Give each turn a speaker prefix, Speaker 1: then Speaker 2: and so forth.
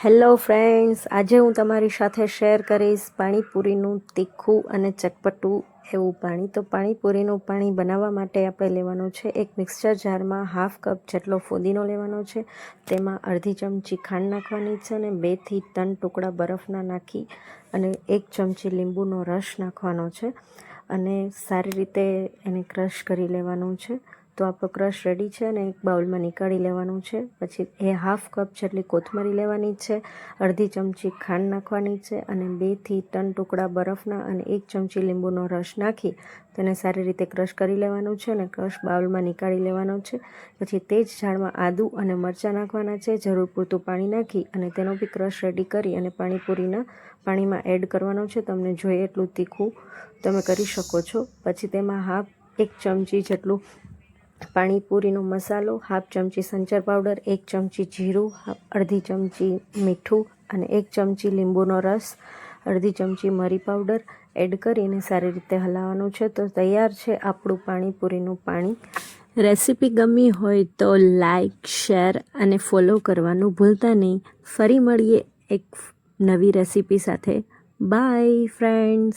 Speaker 1: Hello friends, આજે હું તમારી સાથે શેર કરીશ પાણીપુરીનું તીખું અને ચટપટું એવું પાણી. તો પાણીપુરીનું પાણી બનાવવા માટે આપણે લેવાનું છે એક મિક્સર જારમાં હાફ કપ જેટલો ફુદીનો લેવાનો છે. તેમાં અડધી ચમચી ખાંડ નાખવાની છે અને 2 થી 3 ટુકડા બરફના નાખી અને 1 ચમચી લીંબુનો રસ નાખવાનો છે અને સારી રીતે એને ક્રશ કરી લેવાનું છે. તો આપણો ક્રશ રેડી છે અને એક બાઉલમાં નીકાળી લેવાનું છે. પછી એ હાફ કપ જેટલી કોથમરી લેવાની છે, અડધી ચમચી ખાંડ નાખવાની છે અને 2 થી 3 ટુકડા બરફના અને 1 ચમચી લીંબુનો રસ નાખી તેને સારી રીતે ક્રશ કરી લેવાનું છે અને ક્રશ બાઉલમાં નીકાળી લેવાનો છે. પછી તે જ જાળમાં આદું અને મરચાં નાખવાના છે, જરૂર પૂરતું પાણી નાખી અને તેનો બી ક્રશ રેડી કરી અને પાણીપુરીના પાણીમાં એડ કરવાનો છે. તમને જોઈએ એટલું તીખું તમે કરી શકો છો. પછી તેમાં હાફ 1 ચમચી જેટલું પાણીપુરીનો મસાલો, હાફ ચમચી સંચર પાવડર, 1 ચમચી જીરું, અડધી ચમચી મીઠું અને 1 ચમચી લીંબુનો રસ, અડધી ચમચી મરી પાવડર એડ કરીને સારી રીતે હલાવવાનું છે. તો તૈયાર છે આપણું પાણીપુરીનું પાણી. રેસીપી ગમી હોય તો લાઈક, શેર અને ફોલો કરવાનું ભૂલતા નહીં. ફરી મળીએ એક નવી રેસીપી સાથે. By friends.